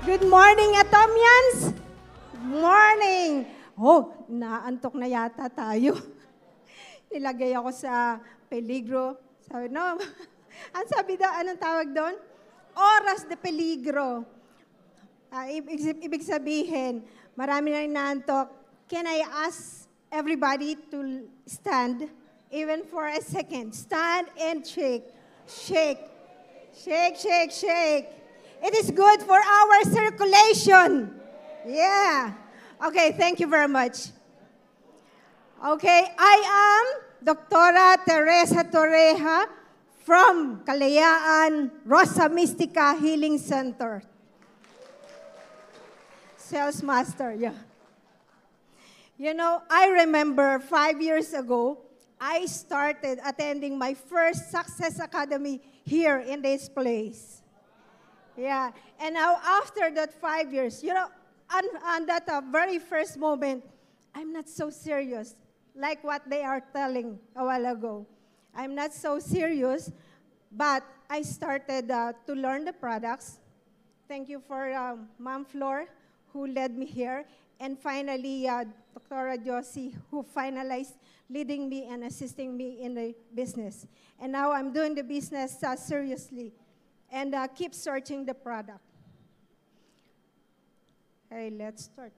Good morning, Atomians! Good morning! Oh, naantok na yata tayo. Nilagay ako sa peligro. Sabi, no, ang sabi daw, anong tawag doon? Oras de peligro. Ibig sabihin, marami na inaantok. Can I ask everybody to stand, even for a second? Stand and shake. Shake. Shake, shake, shake. It is good for our circulation. Yeah. Okay, thank you very much. Okay, I am Dr. Teresa Torreja from Kalayaan Rosa Mystica Healing Center. Sales master, yeah. You know, I remember 5 years ago, I started attending my first Success Academy here in this place. Yeah, and now after that 5 years, you know, on that very first moment, I'm not so serious, like what they are telling a while ago. I'm not so serious, but I started to learn the products. Thank you for Ma'am Flor, who led me here, and finally, Dr. Josie, who finalized leading me and assisting me in the business. And now I'm doing the business seriously. And keep searching the product. Okay, let's start.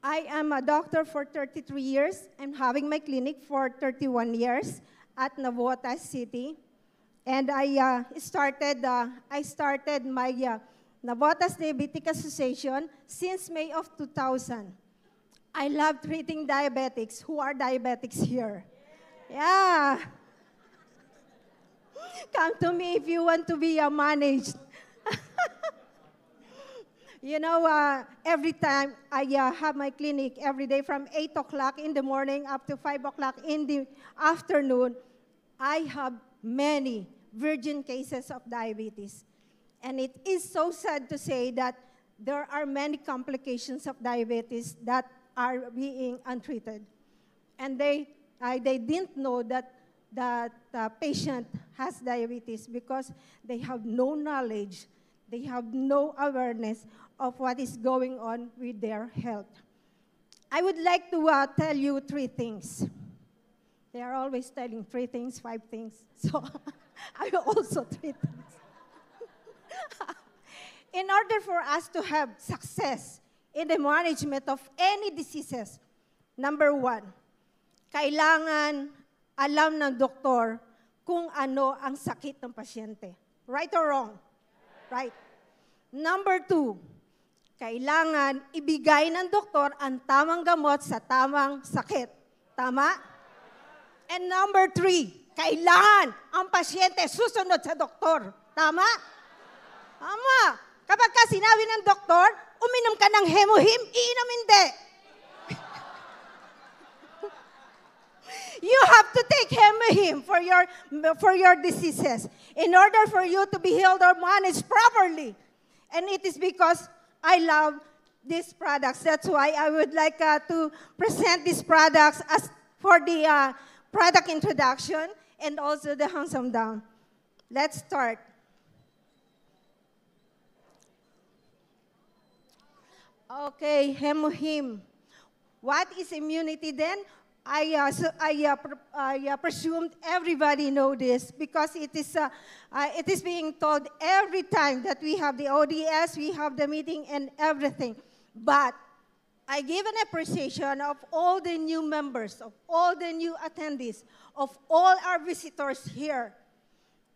I am a doctor for 33 years. I'm having my clinic for 31 years at Navotas City. And I started my Navotas Diabetic Association since May of 2000. I love treating diabetics. Who are diabetics here? Yeah. Come to me if you want to be managed. You know, every time I have my clinic, every day from 8 o'clock in the morning up to 5 o'clock in the afternoon, I have many virgin cases of diabetes. And it is so sad to say that there are many complications of diabetes that are being untreated. And they didn't know that the patient has diabetes because they have no knowledge, they have no awareness of what is going on with their health. I would like to tell you 3 things. They are always telling 3 things, 5 things. So I will also 3 things. In order for us to have success in the management of any diseases, number 1, kailangan alam ng doktor kung ano ang sakit ng pasyente. Right or wrong? Right. Number 2, kailangan ibigay ng doktor ang tamang gamot sa tamang sakit. Tama? And number 3, kailangan ang pasyente susunod sa doktor. Tama? Tama. Kapag ka sinabi ng doktor, uminom ka ng Hemohim, iinom hindi. You have to take Hemohim for your diseases in order for you to be healed or managed properly. And it is because I love these products. That's why I would like to present these products as for the product introduction and also the handsome down. Let's start. Okay, Hemohim. What is immunity then? I presumed everybody know this because it is being told every time that we have the ODS, we have the meeting and everything. But I give an appreciation of all the new members, of all the new attendees, of all our visitors here.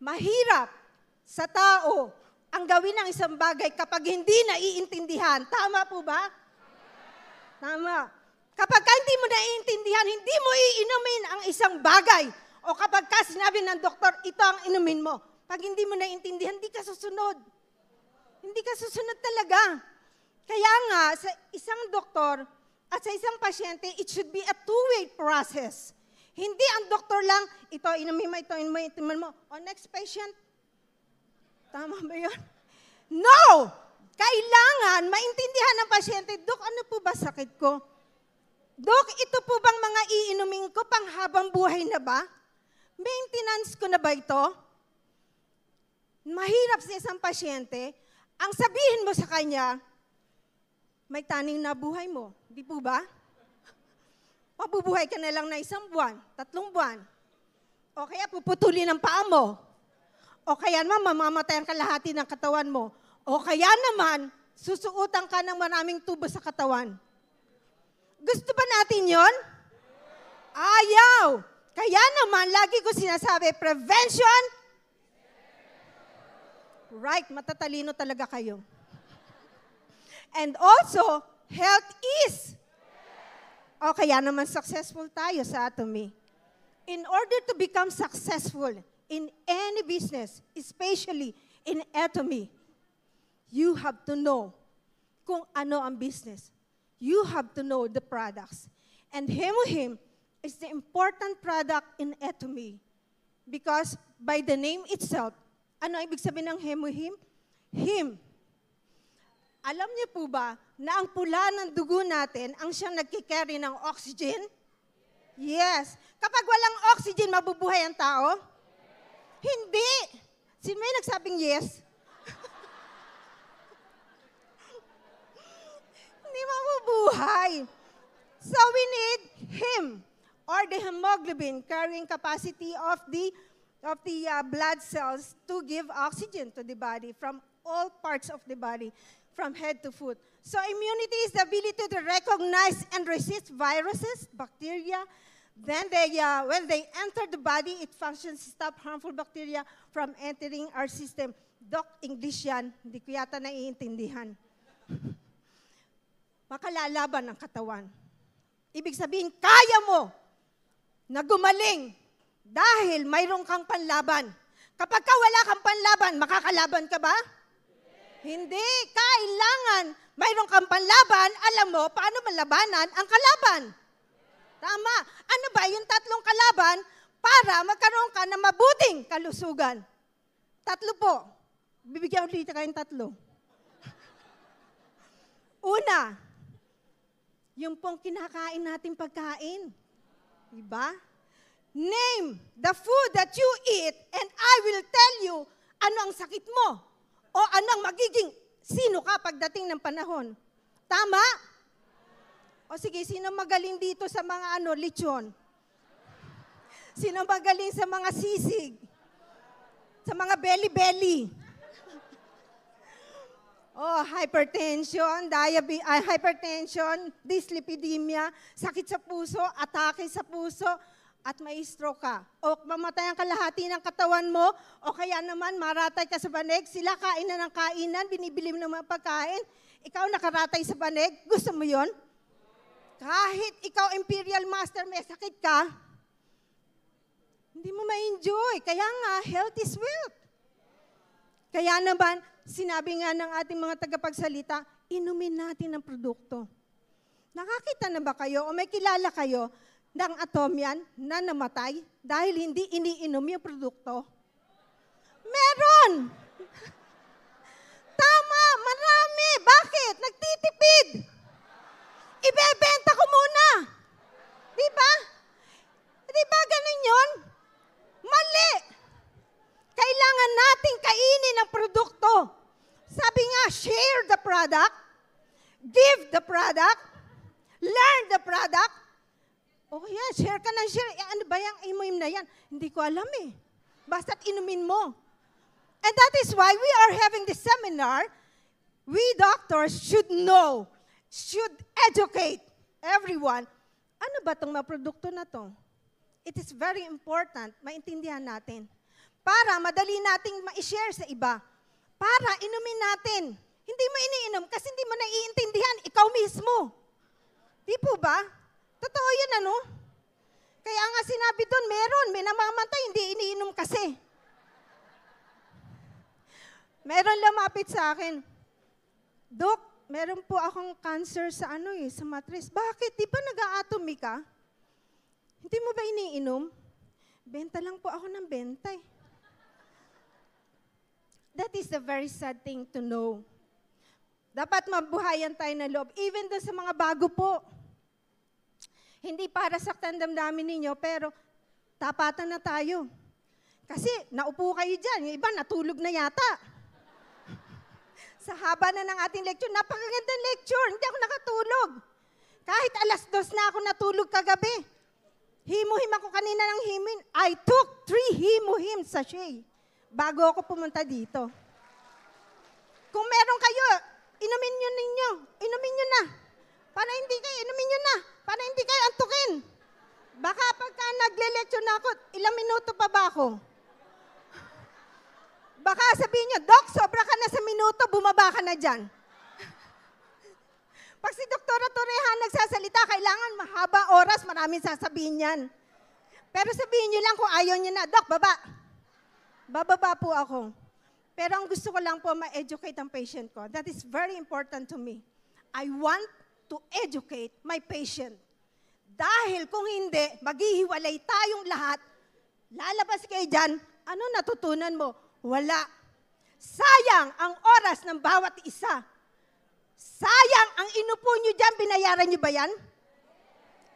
Mahirap sa tao ang gawin ng isang bagay kapag hindi naiintindihan. Tama po ba? Tama. Kapag hindi mo naiintindihan, hindi mo iinumin ang isang bagay. O kapag ka sinabi ng doktor, ito ang inumin mo. Pag hindi mo naiintindihan, hindi ka susunod. Hindi ka susunod talaga. Kaya nga, sa isang doktor at sa isang pasyente, it should be a two-way process. Hindi ang doktor lang, ito inumin mo, ito inumin mo. O next patient, tama ba yun? No! Kailangan maintindihan ng pasyente, Dok, ano po ba sakit ko? Dok, ito po bang mga iinumin ko pang habang buhay na ba? Maintenance ko na ba ito? mahirap sa isang pasyente, ang sabihin mo sa kanya, may taning na buhay mo. Di po ba? Mabubuhay ka na lang na 1 buwan, 3 buwan. O kaya puputulin ang paa mo. O kaya naman mamamatay ang kalahati ng katawan mo. O kaya naman, susuutan ka ng maraming tubo sa katawan. Gusto ba natin yon? Ayaw! Kaya naman, lagi ko sinasabi, prevention. Right, matatalino talaga kayo. And also, health is. O kaya naman successful tayo sa Atomy. In order to become successful in any business, especially in Atomy, you have to know kung ano ang business. You have to know the products. And Hemohim is the important product in Atomy. Because by the name itself, ano ibig sabihin ng Hemohim? Him. Alam niyo po ba na ang pula ng dugo natin ang siyang nagkikerry ng oxygen? Yes. Kapag walang oxygen, mabubuhay ang tao? Hindi. Sino may nagsabing yes? Hindi mabubuhay. So we need him, or the hemoglobin carrying capacity of the blood cells to give oxygen to the body from all parts of the body, from head to foot. So immunity is the ability to recognize and resist viruses, bacteria. Then when they enter the body, it functions to stop harmful bacteria from entering our system. Doc, English yan. Hindi ko yata naiintindihan. Makalalaban ang katawan. Ibig sabihin, kaya mo na gumaling dahil mayroon kang panlaban. Kapag ka wala kang panlaban, makakalaban ka ba? Hindi. Kailangan mayroon kang panlaban, alam mo paano malabanan ang kalaban. Tama. Ano ba yung 3 kalaban para magkaroon ka ng mabuting kalusugan? 3 po. Bibigyan ulit kayong 3. Una, yung pong kinakain natin pagkain. Diba? Name the food that you eat and I will tell you ano ang sakit mo o anong magiging sino ka pagdating ng panahon. Tama? O sige, sino magaling dito sa mga lechon? Sino magaling sa mga sisig? Sa mga belly-belly? Oh, hypertension, hypertension, dyslipidemia, sakit sa puso, atake sa puso, at may stroke ka. O mamatay ang kalahati ng katawan mo, o kaya naman maratay ka sa banig, sila kain na ng kainan, binibili mo ng mga pagkain, ikaw nakaratay sa banig, gusto mo yon? Kahit ikaw imperial master, may sakit ka, hindi mo ma-enjoy. Kaya nga, health is wealth. Kaya naman, sinabi nga ng ating mga tagapagsalita, inumin natin ang produkto. Nakakita na ba kayo o may kilala kayo ng Atomian na namatay dahil hindi iniinom yung produkto? Meron! Tama, marami. Bakit? Nagtitipid. Ibebenta ko muna. Diba? Diba ganun yun? Mali. Kailangan nating kainin ang produkto. Sabi nga, share the product, give the product, learn the product. Oh yeah, share ka ng share. Ano ba yung imuim na yan? Hindi ko alam eh. Basta't inumin mo. And that is why we are having this seminar. We doctors should know, should educate everyone. Ano ba itong mga produkto na to? It is very important, maintindihan natin. Para madali nating ma-share sa iba. Para inumin natin. Hindi mo iniinom kasi hindi mo naiintindihan, ikaw mismo. Di po ba? Totoo yun ano? Kaya nga sinabi doon, may namamatay, hindi iniinom kasi. Meron lumapit sa akin, Dok, meron po akong cancer sa sa matris. Bakit? Di ba nag-a-atomy ka? Hindi mo ba iniinom? Benta lang po ako ng benta eh. That is a very sad thing to know. Dapat mabuhayan tayo ng loob. Even doon sa mga bago po. Hindi para saktan damdamin ninyo, pero tapatan na tayo. Kasi naupo kayo dyan, yung iba natulog na yata. Sa haba na ng ating lecture, napakagandang lecture, hindi ako nakatulog. Kahit 2:00 na ako natulog kagabi. Himuhim ako kanina ng himin. I took 3 himuhim sachet bago ako pumunta dito. Kung meron kayo, inumin nyo na. Para hindi kayo, inumin nyo na. Para hindi kayo antukin. Baka pagka nagle-lecture na ako, ilang minuto pa ba ako? Baka sabihin nyo, Doc, sobra ka na sa minuto, bumaba ka na dyan. Pag si Doktora Torrehan nagsasalita, kailangan mahaba oras, maraming sasabihin yan. Pero sabihin nyo lang kung ayaw nyo na, Doc, baba. Bababa po ako. Pero ang gusto ko lang po ma-educate ang patient ko. That is very important to me. I want to educate my patient. Dahil kung hindi, maghihiwalay tayong lahat, lalabas kayo dyan, ano natutunan mo? Wala. Sayang ang oras ng bawat isa. Sayang ang inupo nyo dyan, binayaran nyo ba yan?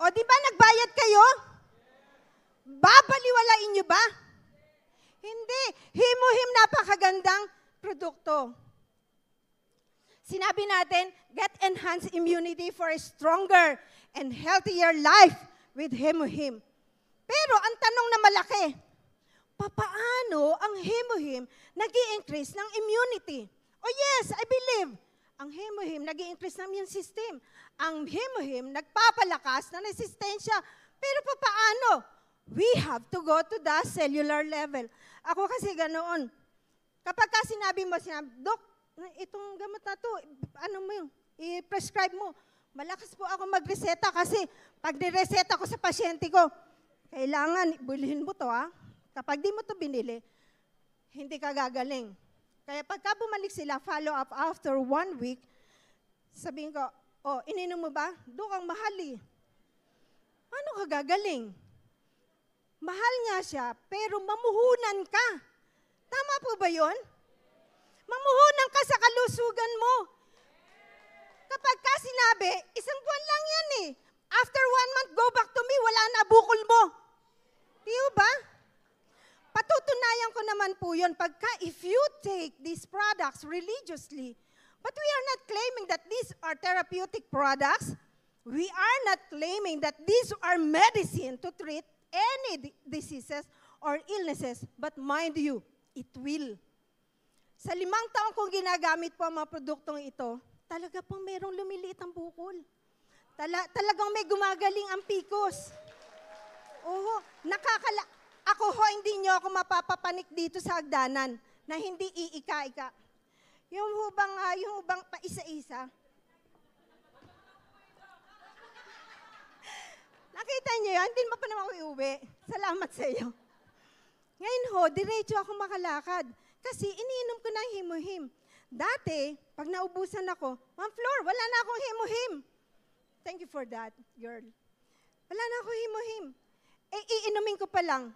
O di ba nagbayad kayo? Babaliwalain nyo ba? Hindi. Himuhim napakagandang produkto. Sinabi natin, get enhanced immunity for a stronger and healthier life with Himuhim. Pero ang tanong na malaki, papaano ang Himuhim nag-i-increase ng immunity? Oh yes, I believe. Ang Himuhim nag-i-increase ng immune system. Ang Himuhim nagpapalakas ng resistensya. Pero papaano? We have to go to the cellular level. Ako kasi ganoon. Kapag ka sinabi mo, Dok, itong gamot na to, ano mo yung, i-prescribe mo. Malakas po ako magreseta kasi pag nireseta ko sa pasyente ko, kailangan, bilhin mo to Kapag di mo to binili, hindi ka gagaling. Kaya pagka bumalik sila, follow up after 1 week, sabihin ko, oh, ininom mo ba? Dok, ang mahal Ano ka gagaling? Mahal nga siya, pero mamuhunan ka. Tama po ba yun? Mamuhunan ka sa kalusugan mo. Kapag ka sinabi, 1 buwan lang yan After 1 month, go back to me, wala na bukol mo. Di ba? Patutunayan ko naman po yun, if you take these products religiously, but we are not claiming that these are therapeutic products, we are not claiming that these are medicine to treat any diseases or illnesses, but mind you, it will. Sa 5 taon kong ginagamit po ang mga produktong ito, talaga pong merong lumiliit ang bukol. Talagang may gumagaling ang PCOS. Oo, ako hindi nyo ako mapapapanik dito sa hagdanan na hindi iika-ika. Yung hubang pa isa-isa. Nakita niyo yan? Hindi mo pa naman ako iuwi. Salamat sa iyo. Ngayon diretso ako makalakad. Kasi iniinom ko ng Himuhim. Dati, pag naubusan ako, Ma'am Flor, wala na akong Himuhim. Thank you for that, girl. Wala na akong Himuhim. Iinumin ko pa lang.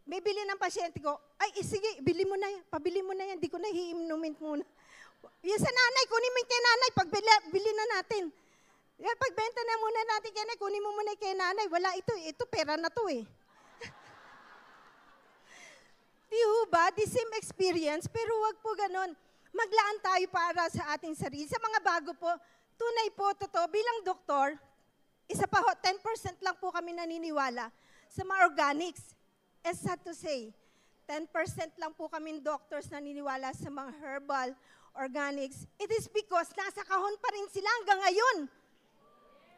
May bili ng pasyente ko, sige, bili mo na yan. Pabili mo na yan. Di ko na hiinumin muna. Yan sa nanay, kunin mo yung kay nanay. Bili na natin. Pagbenta na muna natin kay nanay, kunin mo muna kay nanay. Wala ito, pera na to Di ba? The same experience, pero wag po ganon. Maglaan tayo para sa ating sarili. Sa mga bago po, tunay po, totoo, bilang doktor, isa pa 10% lang po kami naniniwala sa mga organics. As sad to say, 10% lang po kami doctors naniniwala sa mga herbal, organics. It is because nasa kahon pa rin sila hanggang ngayon.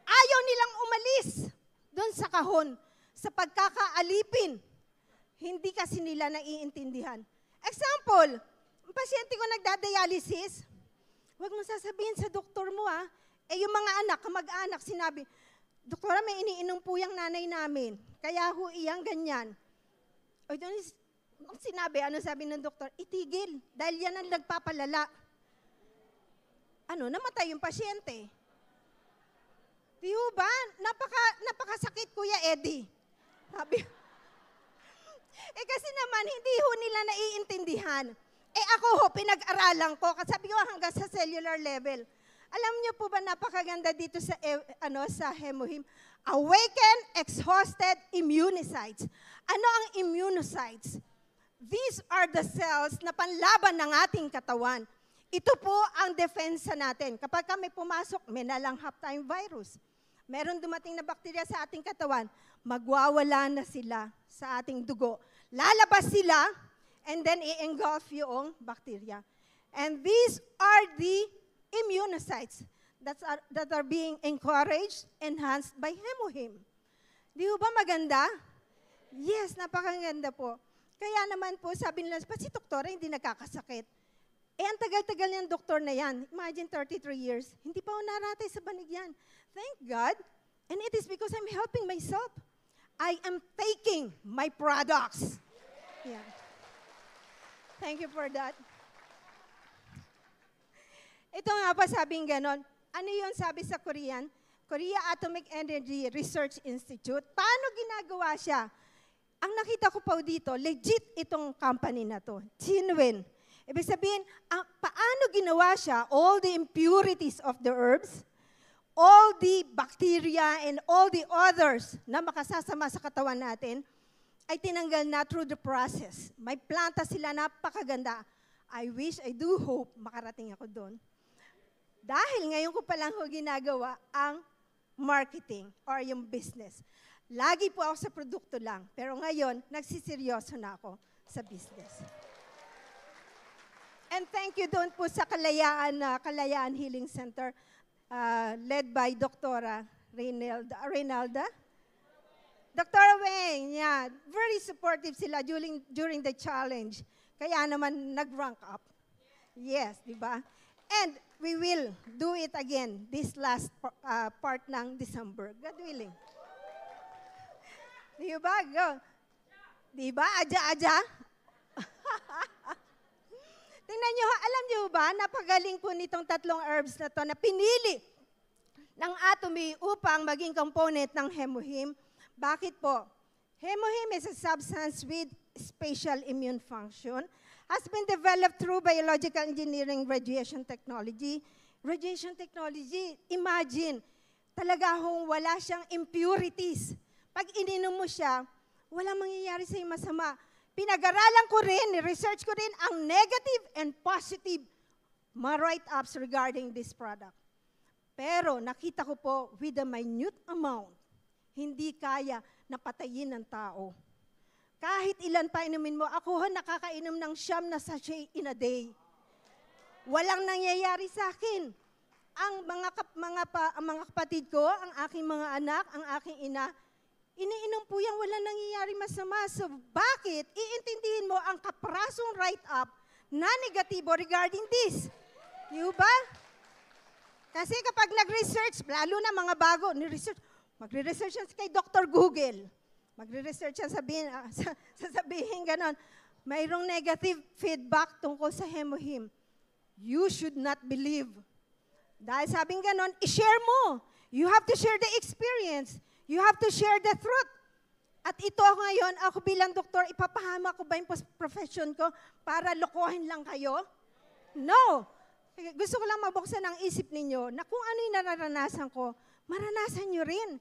Ayaw nilang umalis doon sa kahon, sa pagkakaalipin. Hindi kasi nila naiintindihan. Example, ang pasyente ko nagdadialysis, huwag mo sasabihin sa doktor mo yung mga anak, kamag-anak, sinabi, Doktora, may iniinom po yung nanay namin, kaya iyang ganyan. O doon sinabi, ano sabi ng doktor? Itigil, dahil yan ang nagpapalala. Namatay yung pasyente. Di ba? Napakasakit, Kuya Eddie. Sabi, kasi naman, hindi nila naiintindihan. Ako pinag-aralan ko, sabi ko hanggang sa cellular level. Alam niyo po ba, napakaganda dito sa Himuhim? Awaken exhausted immunocytes. Ano ang immunocytes? these are the cells na panlaban ng ating katawan. Ito po ang depensa natin. Kapag kami pumasok, may nalanghap tayong virus. Meron dumating na bakterya sa ating katawan, magwawala na sila sa ating dugo. Lalabas sila, and then i-engulf yung bakterya. And these are the immunocytes that are being encouraged, enhanced by Hemohim. Di ba maganda? Yes, napakaganda po. Kaya naman po, sabi nila, pa si doktora hindi nagkakasakit. Ang tagal-tagal niyang doktor na yan. Imagine 33 years. Hindi pa ako naratay sa banig yan. Thank God. And it is because I'm helping myself. I am taking my products. Yeah. Thank you for that. Ito nga pa sabing ganon. Ano yun sabi sa Korean? Korea Atomic Energy Research Institute. Paano ginagawa siya? Ang nakita ko pa dito, legit itong company na to. Genuine. Ibig sabihin, paano ginawa siya, all the impurities of the herbs, all the bacteria and all the others na makasasama sa katawan natin, ay tinanggal na through the process. May planta sila, napakaganda. I wish, I do hope, makarating ako doon. Dahil ngayon ko pa lang ho ginagawa ang marketing or yung business. Lagi po ako sa produkto lang, pero ngayon, nagsiseryoso na ako sa business. And thank you doon po sa Kalayaan Healing Center, led by Dr. Reynalda. Dr. Weng, yeah, very supportive sila during the challenge. Kaya naman nag-rank up. Yes, di ba? And we will do it again this last part ng December. God willing. Di ba? Go. Di ba? Aja-aja. Tingnan nyo, alam nyo ba, napagaling po nitong tatlong herbs na to na pinili ng Atomy upang maging component ng Hemohim. Bakit po? Hemohim is a substance with special immune function, has been developed through biological engineering radiation technology. Radiation technology, imagine, talaga hong wala siyang impurities. Pag ininom mo siya, walang mangyayari sa'yo masama. Pinag-aralan ko rin, research ko rin ang negative and positive write-ups regarding this product. Pero nakita ko po, with a minute amount, hindi kaya napatayin ng tao. Kahit ilan pa inumin mo, ako ho nakakainom ng 9 na sachet in a day. Walang nangyayari sa akin. Ang mga kapatid ko, ang aking mga anak, ang aking ina, iniinom po yan, walang nangyayari masama. So bakit iintindihin mo ang kaprasong write-up na negatibo regarding this? Di ba? Kasi kapag nag-research, lalo na mga bago, magre-research yan kay Dr. Google. Magre-research yan, sasabihin ganon, mayroong negative feedback tungkol sa Hemohim. You should not believe. Dahil sabing ganon, i-share mo. You have to share the experience. You have to share the truth. At ito ngayon, ako bilang doktor, ipapahama ko ba yung profession ko para lokohin lang kayo? No. Gusto ko lang mabuksan ang isip ninyo na kung ano yung nararanasan ko, maranasan nyo rin.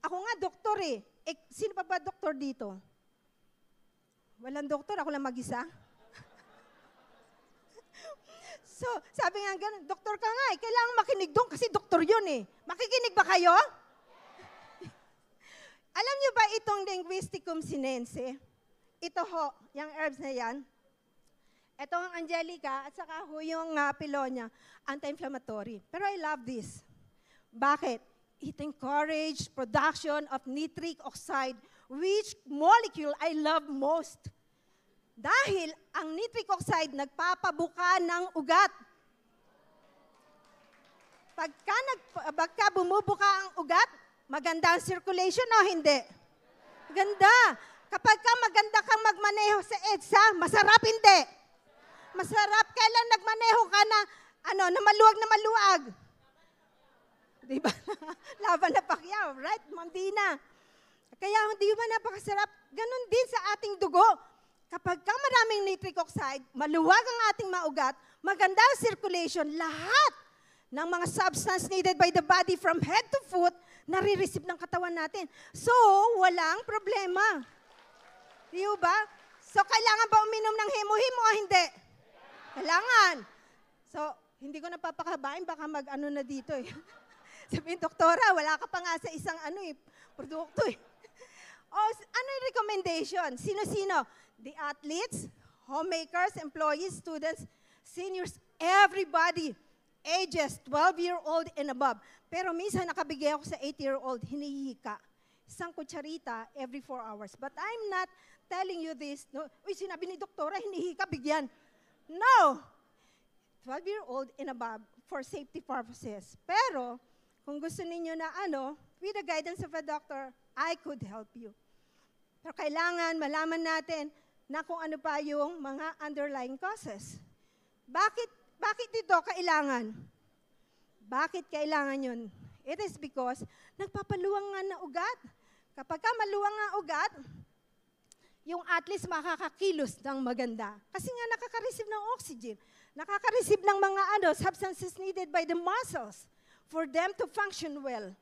Ako nga doktor eh. Sino pa ba doktor dito? Walang doktor, ako lang mag-isa. So, sabi nga ganun, doktor ka nga eh, kailangan makinig doon kasi doktor yun eh. Makikinig ba kayo? Alam niyo ba itong Linguisticum sinense? Ito ho, yung herbs na yan. Ito ang Angelica at saka ho yung Pilonia, anti-inflammatory. Pero I love this. Bakit? It encourages production of nitric oxide, which molecule I love most. Dahil ang nitric oxide nagpapabuka ng ugat. Pagka bumubuka ang ugat, maganda ang circulation o hindi? Ganda. Kapag maganda kang magmaneho sa EDSA, masarap hindi. Masarap kailan nagmaneho ka na, na maluwag na maluwag. Diba? Laban na Pacquiao, right? Ma'am Dina. Kaya di ba napakasarap? Ganon din sa ating dugo. Kapag maraming nitric oxide, maluwag ang ating maugat, maganda ang circulation, lahat ng mga substance needed by the body from head to foot, nare-receive ng katawan natin. So, walang problema. Di ba? So, kailangan ba uminom ng hemohim o hindi? Kailangan. So, hindi ko napapakabain, baka mag-ano na dito eh. Sabihin, doktora, wala ka pa nga sa isang produkto eh. Ano yung recommendation? Sino-sino? The athletes, homemakers, employees, students, seniors, everybody, ages 12-year-old and above. Pero minsan nakabigay ako sa 8-year-old, hinihika. Isang kutsarita every 4 hours. But I'm not telling you this. No, sinabi ni doktora, hinihika, bigyan. No! 12-year-old and above for safety purposes. Pero, kung gusto ninyo na with the guidance of a doctor, I could help you. Pero kailangan malaman natin na kung ano pa yung mga underlying causes. Bakit ito kailangan? Bakit kailangan yun? It is because nagpapaluwang nga na ugat. Kapag maluwang nga ugat, yung athletes makakakilos ng maganda. Kasi nga nakaka-receive ng oxygen. Nakaka-receive ng mga substances needed by the muscles for them to function well.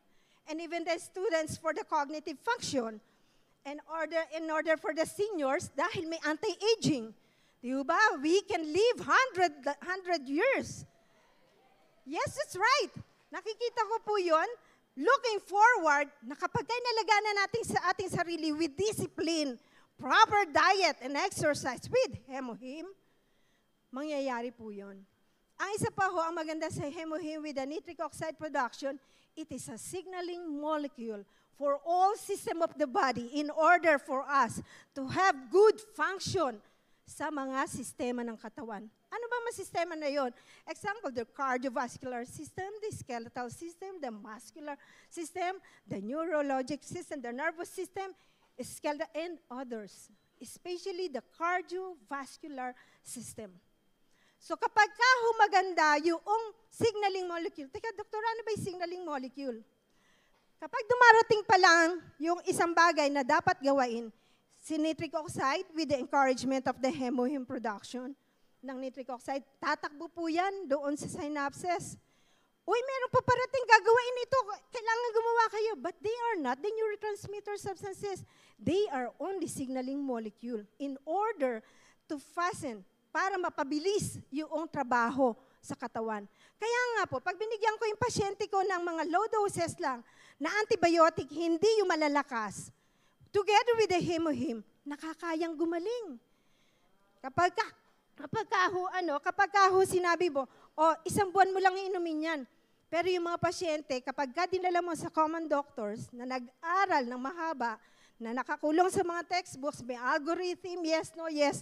And even the students for the cognitive function. In order for the seniors, dahil may anti-aging. Diba? We can live 100 years. Yes, that's right. Nakikita ko po yun. Looking forward, na kapag nalaganan natin sa ating sarili with discipline, proper diet and exercise with hemohim, mangyayari po yun. Ang isa pa ho, ang maganda sa hemohim with the nitric oxide production, it is a signaling molecule for all system of the body in order for us to have good function sa mga sistema ng katawan. Ano ba mga sistema na yon? Example, the cardiovascular system, the skeletal system, the muscular system, the neurologic system, the nervous system, skeletal, and others. Especially the cardiovascular system. So kapag maganda yung signaling molecule, teka, doktor, ano ba yung signaling molecule? Kapag dumarating pa lang yung isang bagay na dapat gawain, si nitric oxide with the encouragement of the hemohim production ng nitric oxide, tatakbo po yan doon sa synapses. Uy, meron pa parating gagawain ito. Kailangan gumawa kayo. But they are not the neurotransmitter substances. They are only signaling molecule in order to fasten para mapabilis yung trabaho sa katawan. Kaya nga po, pag binigyan ko yung pasyente ko ng mga low doses lang na antibiotic, hindi yung malalakas, together with the hemohim, nakakayang gumaling. Kapag sinabi mo, isang buwan mo lang inumin yan. Pero yung mga pasyente, kapag dinala mo sa common doctors na nag-aral ng mahaba, na nakakulong sa mga textbooks, may algorithm, yes,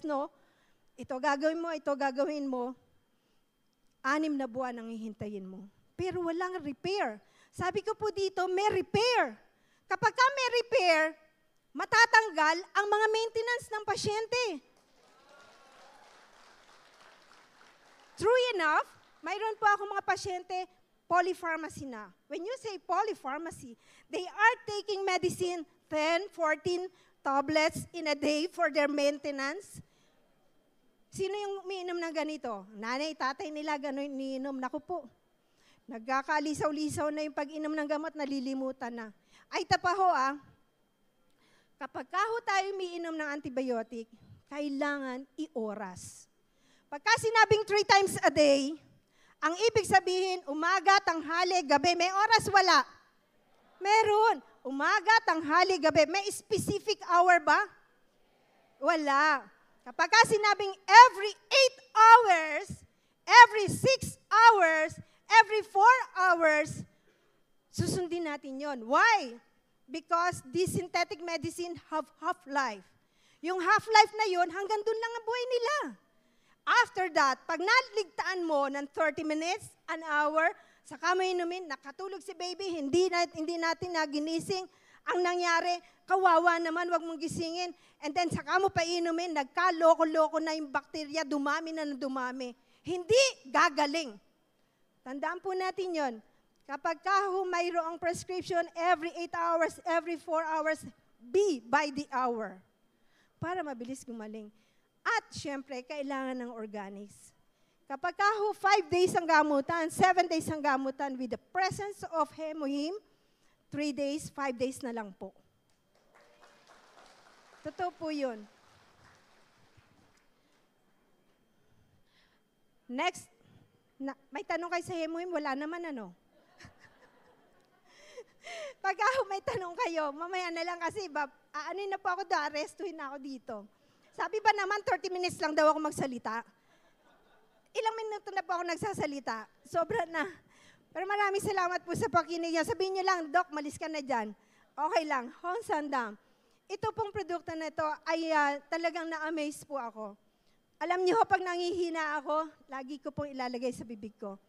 no, ito gagawin mo, 6 na buwan ang hihintayin mo. Pero walang repair. Sabi ko po dito, may repair. Kapag may repair, matatanggal ang mga maintenance ng pasyente. True enough, mayroon po ako mga pasyente, polypharmacy na. When you say polypharmacy, they are taking medicine 10, 14 tablets in a day for their maintenance. Sino yung umiinom ng ganito? Nanay, tatay nila, gano'n iniinom. Naku po, nagkakalisaw-lisaw na yung pag-inom ng gamot, nalilimutan na. Ay, tapaho kapag tayo umiinom ng antibiotic, kailangan i-oras. Pagka sinabing 3 times a day, ang ibig sabihin, umaga, tanghali, gabi, may oras wala? Meron. Umaga, tanghali, gabi. May specific hour ba? Wala. Kapag sinabing every 8 hours, every 6 hours, every 4 hours, susundin natin yon. Why? Because these synthetic medicine have half-life. Yung half-life na yon, hanggang dun lang ang buhay nila. After that, pag naligtaan mo ng 30 minutes, an hour, saka mo inumin, nakatulog si baby, hindi natin naginising, ang nangyari, kawawa naman, wag mong gisingin, and then saka mo pa inumin, nagka-loko-loko na yung bakterya, dumami na dumami. Hindi gagaling. Tandaan po natin yon. Kapag mayroong prescription, every 8 hours, every 4 hours, be by the hour. Para mabilis gumaling. At syempre, kailangan ng organics. Kapag 5 days ang gamutan, 7 days ang gamutan with the presence of hemohim, 3 days, 5 days na lang po. Totoo po yun. Next, may tanong kayo sa Hemuhim? Wala naman ano? Pagka may tanong kayo, mamaya na lang kasi aanin na po ako doon, arestuhin na ako dito. Sabi ba naman 30 minutes lang daw ako magsalita? Ilang minuto na po ako nagsasalita. Sobra na. Pero maraming salamat po sa pakinig niyo. Sabihin niyo lang, Doc, malis ka na dyan. Okay lang. Hong Sandam. Ito pong produkto na ito ay talagang na-amaze po ako. Alam niyo, pag nangihina ako, lagi ko pong ilalagay sa bibig ko.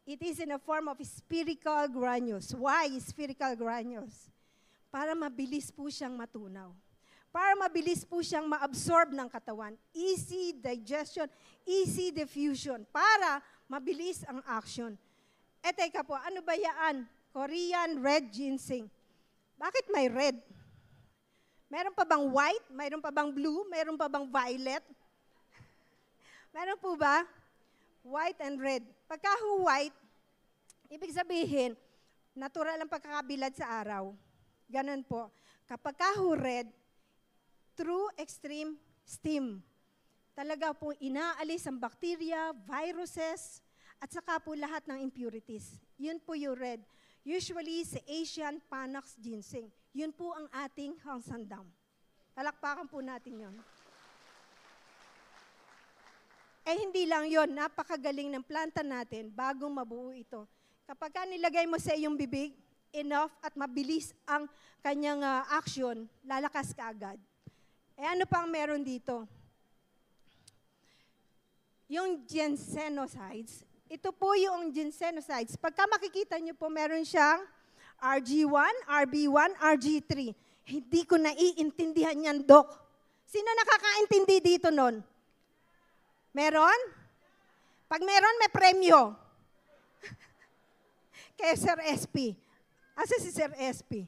It is in a form of spherical granules. Why spherical granules? Para mabilis po siyang matunaw. Para mabilis po siyang ma-absorb ng katawan. Easy digestion, easy diffusion. Para mabilis ang action. Teka po, ano ba yan? Korean red ginseng. Bakit may red? Meron pa bang white? Meron pa bang blue? Meron pa bang violet? Meron po ba? White and red. Pagka white, ibig sabihin, natural ang pagkakabilad sa araw. Ganun po. Kapag red, through extreme steam, talaga po inaalis ang bacteria, viruses, at saka po lahat ng impurities. Yun po yung red. Usually sa Asian Panax ginseng. Yun po ang ating Hong Sandam. Palakpakan po natin yun. Hindi lang yon, napakagaling ng planta natin bago mabuo ito. Kapag nilagay mo sa iyong bibig, enough at mabilis ang kanyang action, lalakas ka agad. Ano pang meron dito? Yung ginsenosides, ito po yung ginsenosides. Pagka makikita nyo po, meron siyang RG1, RB1, RG3. Hindi ko naiintindihan yan, Doc. Sino nakakaintindi dito nun? Meron? Pag meron, may premyo. Kay Sir SP. Asa si Sir SP?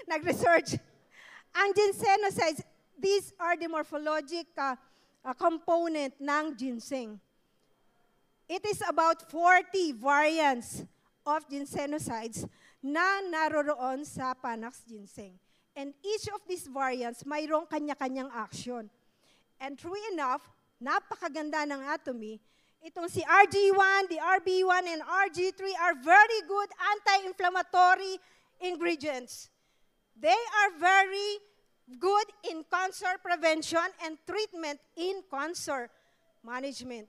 Nag-research. Ang ginsenosides, these are the morphologic component ng ginseng. It is about 40 variants of ginsenosides na naroroon sa Panax ginseng. And each of these variants, mayroong kanya-kanyang action. And true enough, napakaganda ng atomy. Itong si RG1, the RB1, and RG3 are very good anti-inflammatory ingredients. They are very good in cancer prevention and treatment in cancer management.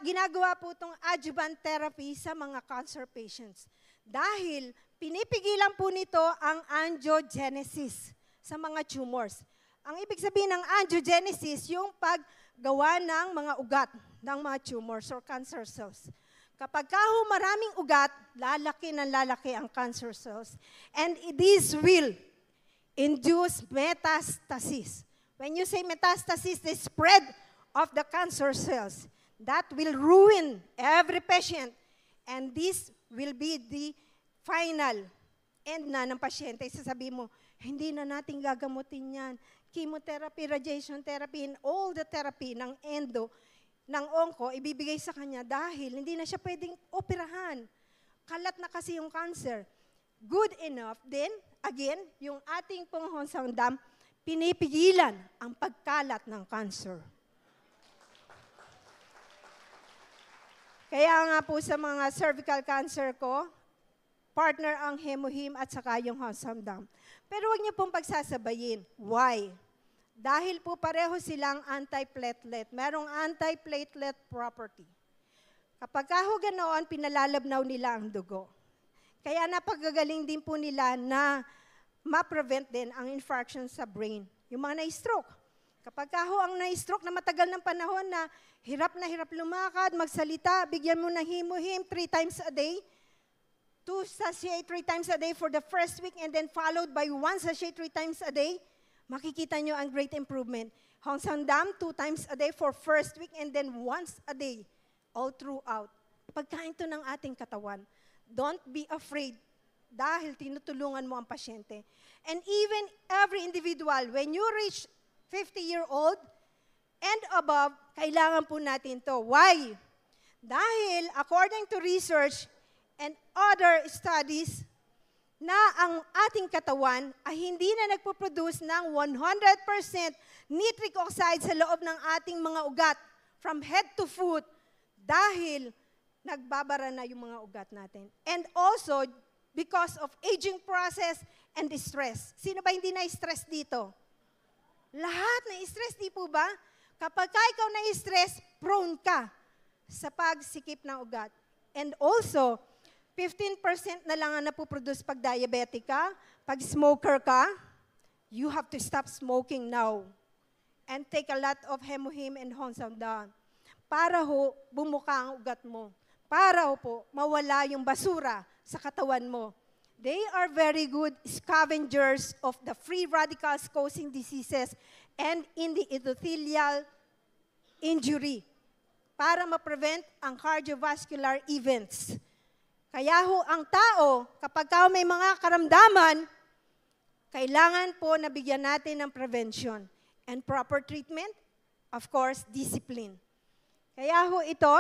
Ginagawa po itong adjuvant therapy sa mga cancer patients. Dahil pinipigilan po nito ang angiogenesis sa mga tumors. Ang ibig sabihin ng angiogenesis, yung paggawa ng mga ugat ng mga tumors or cancer cells. Kapag maraming ugat, lalaki ng lalaki ang cancer cells. And this will induce metastasis. When you say metastasis, the spread of the cancer cells, that will ruin every patient. And this will be the final end na ng pasyente. Sasabihin mo, hindi na natin gagamutin yan. Chemotherapy, radiation therapy, and all the therapy ng endo, ng onco, ibibigay sa kanya dahil hindi na siya pwedeng operahan. Kalat na kasi yung cancer. Good enough, then, again, yung ating pong Hong Sandam, pinipigilan ang pagkalat ng cancer. Kaya nga po sa mga cervical cancer ko, partner ang Hemuhim at saka yung Hong Sandam. Pero huwag niyo pong pagsasabayin. Why? Dahil po pareho silang anti-platelet. Merong anti-platelet property. Kapag ganoon, pinalalabnaw nila ang dugo. Kaya napagagaling din po nila na ma-prevent din ang infarction sa brain. Yung mga na-stroke. Kapag ang na-stroke na matagal ng panahon na hirap lumakad, magsalita, bigyan mo ng Hemuhim 3 times a day, 2 sachet 3 times a day for the first week and then followed by 1 sachet 3 times a day, makikita nyo ang great improvement. Hong Sandam, 2 times a day for first week and then once a day, all throughout. Pagkain to ng ating katawan. Don't be afraid dahil tinutulungan mo ang pasyente. And even every individual, when you reach 50-year-old and above, kailangan po natin to. Why? Dahil according to research and other studies, na ang ating katawan ay hindi na nagpo-produce ng 100% nitric oxide sa loob ng ating mga ugat. from head to foot dahil nagbabara na yung mga ugat natin. And also, because of aging process and stress. Sino ba hindi na-stress dito? Lahat na-stress, di po ba? Kapag ikaw na-stress, prone ka sa pagsikip ng ugat. And also, 15% na lang ang napoproduce pag diabetic ka. Pag smoker ka, you have to stop smoking now. And take a lot of Hemohim and Honsamdan. Para ho, bumuka ang ugat mo. Para ho po, mawala yung basura sa katawan mo. They are very good scavengers of the free radicals causing diseases and in the endothelial injury para ma-prevent ang cardiovascular events. Kaya ho, ang tao, kapag may mga karamdaman, kailangan po nabigyan natin ng prevention and proper treatment, of course, discipline. Kaya ho ito,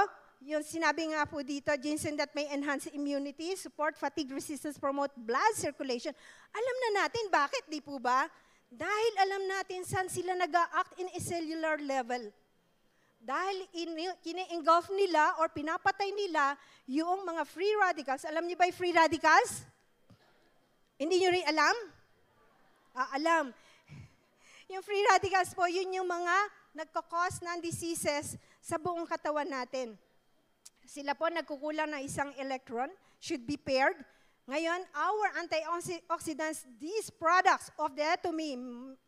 yung sinabi nga po dito, ginseng that may enhance immunity, support fatigue resistance, promote blood circulation. Alam na natin, bakit di po ba? Dahil alam natin saan sila nag-a-act in a cellular level. Dahil kine-engulf nila or pinapatay nila yung mga free radicals. Alam niyo ba yung free radicals? Hindi niyo rin alam? Alam. Yung free radicals po, yun yung mga nagkakos ng diseases sa buong katawan natin. Sila po nagkukulang ng isang electron, should be paired. Ngayon, our antioxidants, these products of the atomy,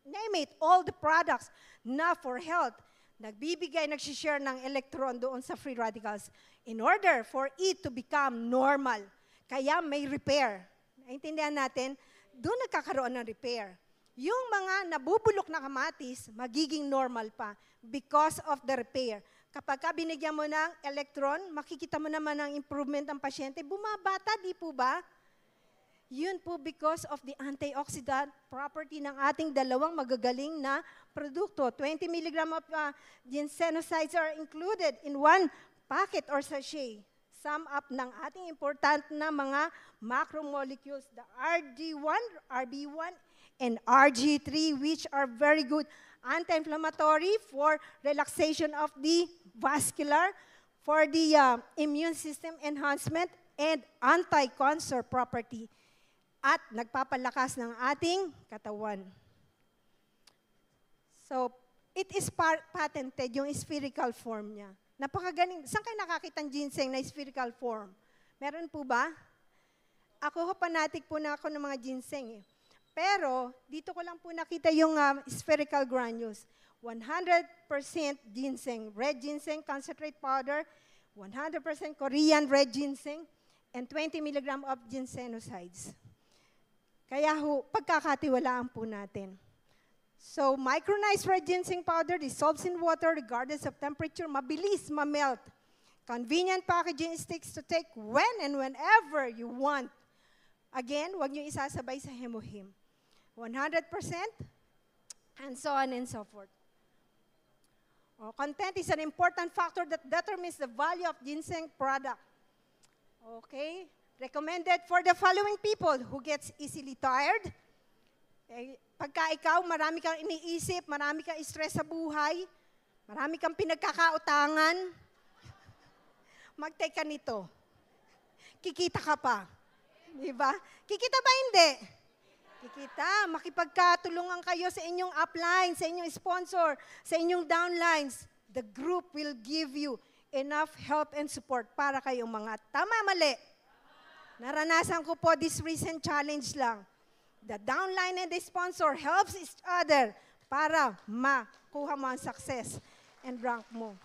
name it, all the products na for health, nagbibigay, nagsishare ng electron doon sa free radicals in order for it to become normal. Kaya may repair. Naintindihan natin, doon nagkakaroon ng repair. Yung mga nabubulok na kamatis, magiging normal pa because of the repair. Kapag binigyan mo ng electron, makikita mo naman ang improvement ng pasyente, bumabata, di po ba? Yun po because of the antioxidant property ng ating dalawang magagaling na produkto. 20 mg of ginsenosides are included in one packet or sachet. Sum up ng ating important na mga macromolecules, the RG1, RB1, and RG3, which are very good anti-inflammatory for relaxation of the vascular, for the immune system enhancement, and anti-cancer property. At nagpapalakas ng ating katawan. So, it is patented, yung spherical form niya. Napakagaling. Saan kayo nakakita ng ginseng na spherical form? Meron po ba? Ako, fanatic po na ako ng mga ginseng eh. Pero, dito ko lang po nakita yung spherical granules. 100% ginseng, red ginseng, concentrate powder, 100% Korean red ginseng, and 20 mg of ginsenosides. Kaya ho, pagkakatiwalaan po natin. So, micronized red ginseng powder dissolves in water regardless of temperature, mabilis mamelt. Convenient packaging sticks to take when and whenever you want. Again, huwag niyo isasabay sa Hemohim. 100%, and so on and so forth. Content is an important factor that determines the value of ginseng product. Okay? Recommended for the following people who gets easily tired. Pagka ikaw, marami kang iniisip, marami kang stress sa buhay, marami kang pinagkakautangan, mag-take ka nito. Kikita ka pa. Diba? Kikita ba hindi? Kikita. Makipagkatulungan kayo sa inyong upline, sa inyong sponsor, sa inyong downlines. The group will give you enough help and support para kayong mga tama-mali. Naranasan ko po this recent challenge lang. The downline and the sponsor helps each other para makuha mo ang success and rank mo.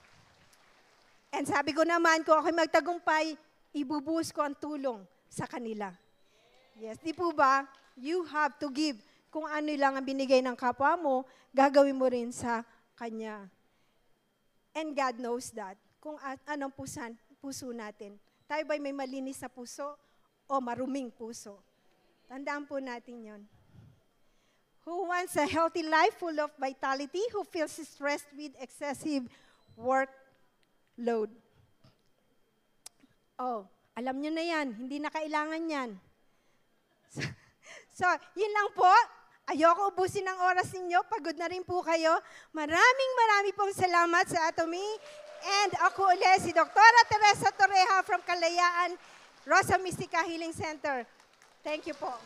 And sabi ko naman, kung ako'y magtagumpay, ibubuhos ko ang tulong sa kanila. Yes, di po ba? You have to give. Kung ano lang ang binigay ng kapwa mo, gagawin mo rin sa kanya. And God knows that. Kung anong puso natin. Tayo ba'y may malinis na puso o maruming puso? Tandaan po natin yon. Who wants a healthy life full of vitality? Who feels stressed with excessive workload? Oh, alam nyo na yan. Hindi na kailangan yan. So, yun lang po. Ayoko ubusin ang oras ninyo. Pagod na rin po kayo. Maraming pong salamat sa Atomy. And ako ulit si Dr. Teresa Torreja from Kalayaan Rosa Mystica Healing Center. Thank you po.